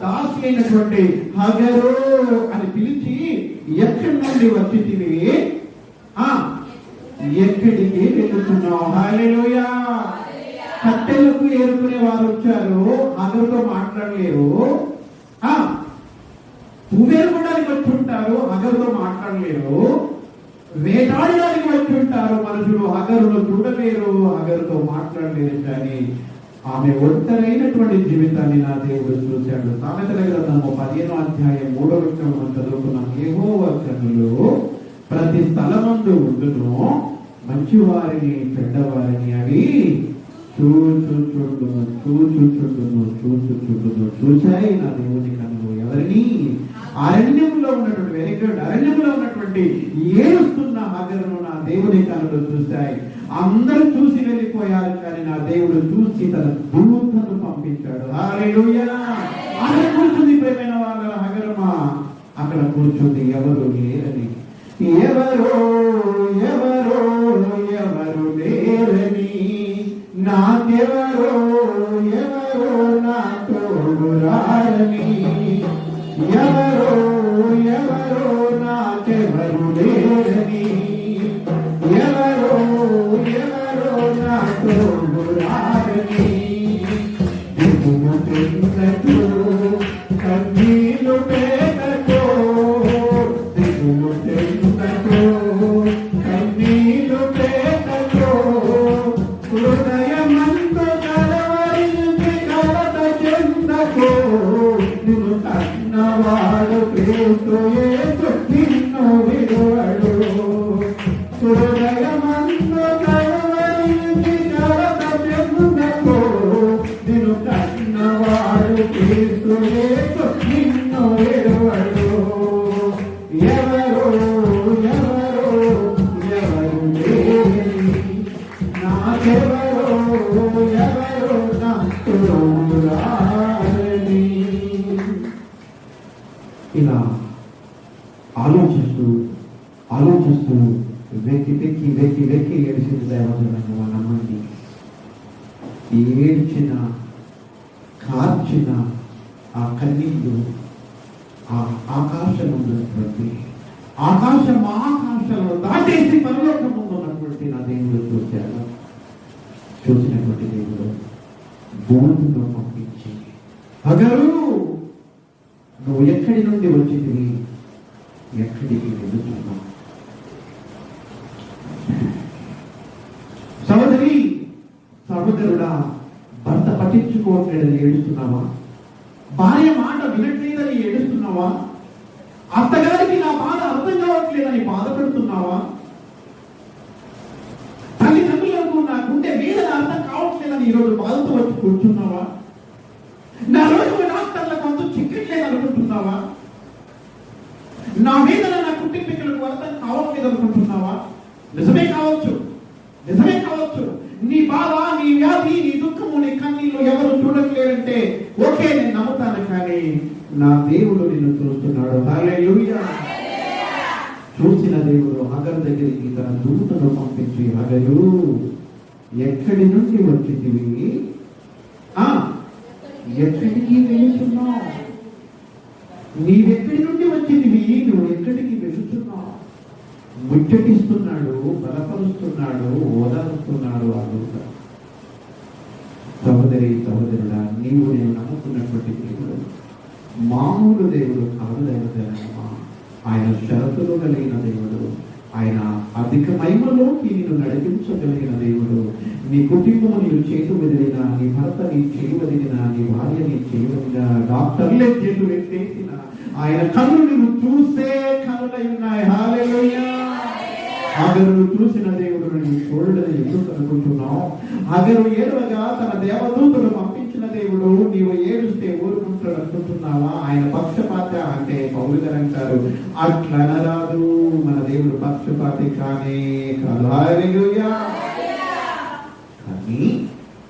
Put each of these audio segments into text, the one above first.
దాసి అయినటువంటి హగరు అని పిలిచి, ఎక్కడి నుండి వచ్చితివి, ఎక్కడికి వెళ్తున్నావు? హల్లెలూయా. కట్టెలకు ఏరుకునే వారు వచ్చారు, హగరుతో మాట్లాడలేరు. పువ్వేరుకోవడానికి వచ్చి ఉంటారు, హగరుతో మాట్లాడలేరు. వేటాడడానికి వచ్చి ఉంటారు మనుషులు, హగరును చూడలేరు, హగరుతో మాట్లాడలేరు. కానీ ఆమె ఒంటరైనటువంటి జీవితాన్ని నా దేవుడు చూశాడు. సామెతల గ్రంథము 15వ అధ్యాయం 3వ వచనం చదువుకున్నాం. యెహోవా కన్నులు ప్రతి స్థలమందు ఉండును, మంచివారిని చెడ్డవారిని అవి చూచుచుండును. చూశాయి నా దేవుని కన్నులు ఎవరిని? అరణ్యంలో ఉన్నటువంటి, వెరీ గుడ్, అరణ్యంలో ఉన్నటువంటి ఏడుస్తున్న హగరును నా దేవుని కన్నులు చూశాయి. అందరూ చూసి వెళ్ళిపోయారు, కానీ నా దేవుడు చూసి తన దూతను పంపించాడు. హల్లెలూయా. అక్కడ కూర్చుంది ప్రేమైన వాళ్ళ హగరమా, అక్కడ కూర్చుంది ఎవరు లేరని. ఎవరో ఎవరో ఎవరు లేరని, నాకెవరో ఎవరో నా తోడు రారని. ఎవరో ఎవరో నాకెవరు లేరని, ఎవరో ఎవరో నా తోడు రారని. దిగుమతున్నట్టు కన్నీలు పేదతో, దిగుమతున్నట్టు కన్నీలు పేదతో, హృదయమంతా కలవరించి కలత చెందకు. నిన్ను కన్నవాడు క్రీస్తు యేసు నిన్ను విడువడు. హృదయమంతా కలవరించి కలత చెందకు. నిన్ను కన్నవాడు క్రీస్తు యేసు నిన్ను విడువడు. ఎవరో ఎవరో ఎవరు లేరని, నాకెవరో ఎవరో నా తోడు రారని. ఇలా ఆలోచిస్తూ ఆలోచిస్తూ వెక్కి వెక్కి వెక్కి వెక్కి ఏడిసింది దైవజనంగా నమ్మండి. ఏడ్చిన కార్చిన ఆ కన్నీళ్ళు ఆ ఆకాశం ఉన్నటువంటి, ఆకాశం ఆకాశంలో దాటేసి పరలోకం ఉన్నటువంటి నా దేవుడు చూశాడు. చూసినటువంటి దేవుడు భూమిలో పంపించి, హగరు నువ్వు ఎక్కడి నుండి వచ్చింది, ఎక్కడికి వెళుతున్నావు? సహోదరి సహోదరుడా, భర్త పట్టించుకోవట్లేదని ఏడుస్తున్నావా? భార్య మాట వినట్లేదని ఏడుస్తున్నావా? అత్తగారికి నా బాధ అర్థం కావట్లేదని బాధపడుతున్నావా? తల్లిదండ్రులకు నా గుండె వేదన అర్థం కావట్లేదని ఈరోజు బాధతో వచ్చి కూర్చున్నావా? నా రోజు డాక్టర్లకు అంత చిక్కట్లేదు అనుకుంటున్నావా? నా వేదన నా కుటుంబీకులకు అర్థం కావట్లేదు అనుకుంటున్నావా? నిజమే కావచ్చు, నిజమే కావచ్చు. నీ బాధ, నీ వ్యాధి, నీ దుఃఖము, నీ కన్నీళ్ళు ఎవరు చూడట్లేదంటే ఓకే, నేను నమ్ముతాను. కానీ నా దేవుడు నిన్ను చూస్తున్నాడు. హల్లెలూయా. చూసిన దేవుడు హగరు దగ్గరికి తన దూతను పంపించి, హగరు ఎక్కడి నుండి వచ్చింది, ఎక్కడికి వెళుతున్నావు? నీవెక్కడి నుండి వచ్చింది, నువ్వు ఎక్కడికి వెళుతున్నావు? ముచ్చటిస్తున్నాడు, బలపరుస్తున్నాడు, ఓదారుస్తున్నాడు ఆ దూత. సహోదరి సహోదరుడా, నీవు నేను నమ్ముకున్నటువంటి దేవుడు మామూలు దేవుడు కాదు. దైవజనమా, ఆయన షరతులు కలిగిన దేవుడు, ఆయన అధిక మహిమలోకి నిన్ను నడిపించగలిగిన దేవుడు. నీ కుటుంబము నీవు చేతు వదిలినా, నీ భర్త నీ చేయి వదిలినా, నీ భార్య నీ చేయి వదిలినా, డాక్టర్లే చేతులు ఎత్తేసిన ఆయన కన్నులు నువ్వు చూసే కనులై ఉన్నాయి. హల్లెలూయా. హగరు చూసిన దేవుడు నువ్వు చూడని ఎందుకు అనుకుంటున్నావు? హగరు ఏడవగా తన దేవదూతలు పంపించిన దేవుడు నీవు ఏడుస్తే ఊరుకుంటాడు అనుకుంటున్నావా? ఆయన పక్షపాత అంటే పౌలు గారు అంటారు, అట్లా అనరాదు. మన దేవుడు పక్షపాతి కానే కాదు. హల్లెలూయా. కానీ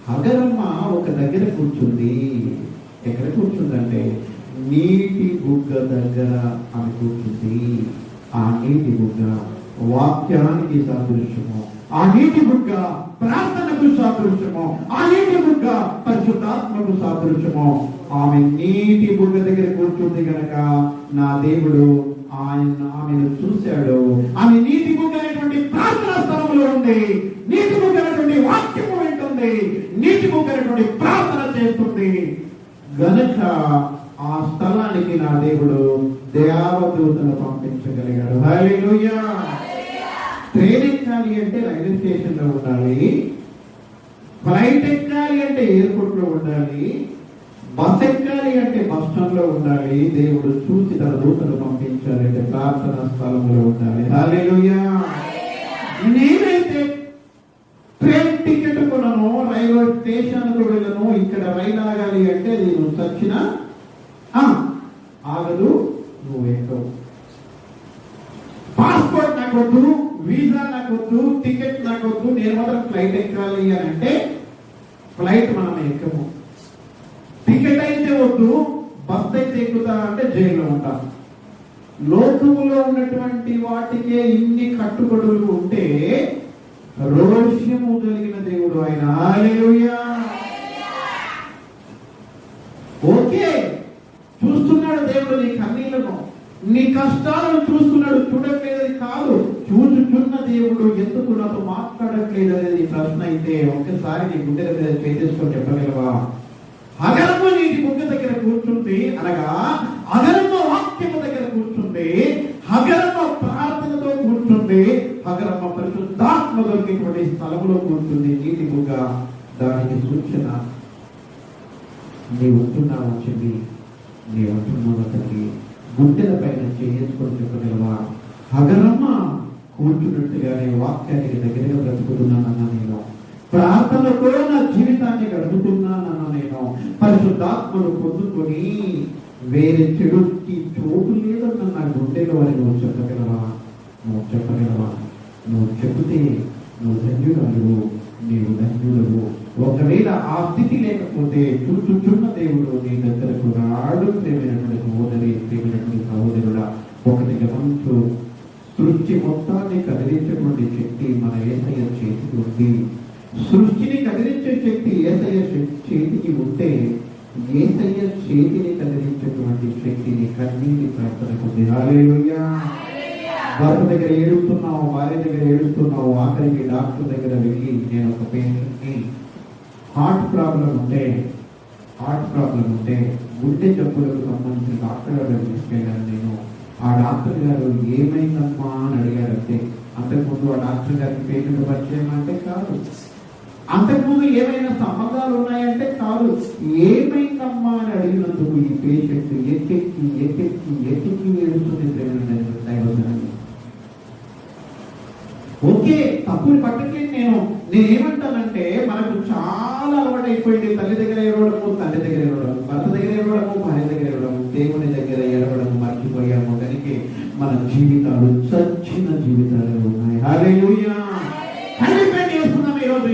హగరమ్మ ఒక దగ్గర కూర్చుంది. ఎక్కడ కూర్చుందంటే నీటి బుగ్గ దగ్గర ఆమె కూర్చుంది. ఆ నీటి బుగ్గ వాక్యానికి సాదృశ్యము, ఆ నీటి బుగ్గ ప్రార్థనకు సాదృశ్యము, ఆ నీటి బుగ్గ పరిశుద్ధాత్మకు సాదృశ్యము. ఆమె నీటి బుగ్గ దగ్గర కూర్చుంది కనుక నా దేవుడు ఆమెను చూశాడు. ఆమె నీటి బుగ్గ అనేటువంటి ప్రార్థనా స్థలంలో ఉంది. నీటి బుగ్గ అనేటువంటి వాక్యము వింటుంది. నీటి బుగ్గ అనేటువంటి ప్రార్థన చేస్తుంది గనుక ఆ స్థలానికి నా దేవుడు దేవదూతను పంపించగలిగాడు. హల్లెలూయా. ట్రైన్ ఎక్కాలి అంటే రైల్వే స్టేషన్ లో ఉండాలి. ఫ్లైట్ ఎక్కాలి అంటే ఎయిర్పోర్ట్ లో ఉండాలి. బస్ ఎక్కాలి అంటే బస్ స్టాండ్ లో ఉండాలి. దేవుడు చూసి తన దూతను పంపించాలంటే ప్రార్థనా స్థలంలో ఉండాలి. హల్లెలూయా. నేనైతే ట్రైన్ టికెట్ కొనను, రైల్వే స్టేషన్ కు వెళ్ళను. ఇక్కడ రైలు ఆగాలి అంటే నేను చచ్చినా ఆగదు, నువ్వు ఎక్కవు. పాస్పోర్ట్ నాకు వద్దు, వీసా నాకు వద్దు, టికెట్ నాకు వద్దు, నేను మాత్రం ఫ్లైట్ ఎక్కాలి అని అంటే ఫ్లైట్ మనం ఎక్కము. టికెట్ అయితే వద్దు, బస్ అయితే ఎక్కుతా అంటే జైల్లో ఉంటాం. లోకములో ఉన్నటువంటి వాటికే ఇన్ని కట్టుబడులు ఉంటే రోషము కలిగిన దేవుడు ఆయన. హల్లెలూయా. ఓకే, చూస్తున్నాడు దేవుడు నీ కన్నీళ్లను, నీ కష్టాలను చూస్తున్నాడు. చూడట్లేదని కాదు, చూచుచున్న దేవుడు ఎందుకు నాతో మాట్లాడట్లేదు అనేది ప్రశ్న అయితే ఒక్కసారి నీ గుండెల మీద చేసేసుకొని చెప్పగలవా? అగరమ్మ నీటి బుగ్గ దగ్గర కూర్చుంది అనగా అగరమ్మ వాక్యము దగ్గర కూర్చుంది, అగరమ్మ ప్రార్థనతో కూర్చుంది, అగరమ్మ పరిశుద్ధాత్మ దొరికినటువంటి స్థలంలో కూర్చుంది. నీటి బుగ్గ దానికి సూచన. నీ ఉంటున్నావు చెల్లి, నీ ఉంటున్నావు తల్లి, గుండెల పైన చేసుకొని చెప్పగలవా? అగరమ్మ కూర్చున్నట్టుగానే వాక్యానికి దగ్గరగా బ్రతుకుతున్నానన్నా నేను, ప్రార్థనతో నా జీవితాన్ని గడుపుతున్నానన్నా నేను, పరిశుద్ధాత్మను పొందుకొని వేరే చెడుకి చోటు లేదన్న నా గుండెలో అని నువ్వు చెప్పగలవా? నువ్వు చెప్పగలవా? నువ్వు చెబితే నువ్వు ధన్యురాలు, నీవు ధన్యుడవు. ఒకవేళ ఆ స్థితి లేకపోతే చూచుచున్న దేవుడు నీ దగ్గరకు రాడు. ప్రేమైనటువంటి సహోదరి, ప్రేమైనటువంటి సహోదరుడా, ఒకటి గమనించు, సృష్టి మొత్తాన్ని కదిలించేటువంటి శక్తి మన యేసయ్య చేతికి ఉంది. సృష్టిని కదిలించే శక్తి యేసయ్య చేతికి ఉంటే యేసయ్య చేతిని కదిలించేటువంటి శక్తిని కన్నీటి ప్రార్థనకు ఉంది. హల్లెలూయా. భర్త దగ్గర ఏడుస్తున్నావు, భార్య దగ్గర ఏడుస్తున్నావు, ఆఖరికి డాక్టర్ దగ్గర వెళ్ళి, నేను ఒక పేషెంట్ని హార్ట్ ప్రాబ్లం ఉంటే గుండె జబ్బులకు సంబంధించిన డాక్టర్ గారు తీసుకెళ్ళాను నేను. ఆ డాక్టర్ గారు ఏమైందమ్మా అని అడిగారంటే, అంతకుముందు ఆ డాక్టర్ గారికి పేషెంట్ పరిచయం అంటే కాదు, అంతకుముందు ఏమైనా సంబంధాలు ఉన్నాయంటే కాదు, ఏమైందమ్మా అని అడిగినందుకు ఈ పేషెంట్ ఎక్కెక్కి ఏడుస్తుంది. ఓకే, తప్పుని పట్టట్లేదు. నేనేమంటానంటే మనకు చాలా అలవాటు అయిపోయింది. తల్లి దగ్గర ఏడవడము, తండ్రి దగ్గర ఏడవడము, భర్త దగ్గర ఏడవడము, భార్య దగ్గర ఏడవడము, దేవుని దగ్గర ఏడవడము మర్చిపోయాము. కనుక మన జీవితాలు చచ్చిన జీవితాలు ఉన్నాయి. హల్లెలూయా. చేసుకున్నాం ఈరోజు.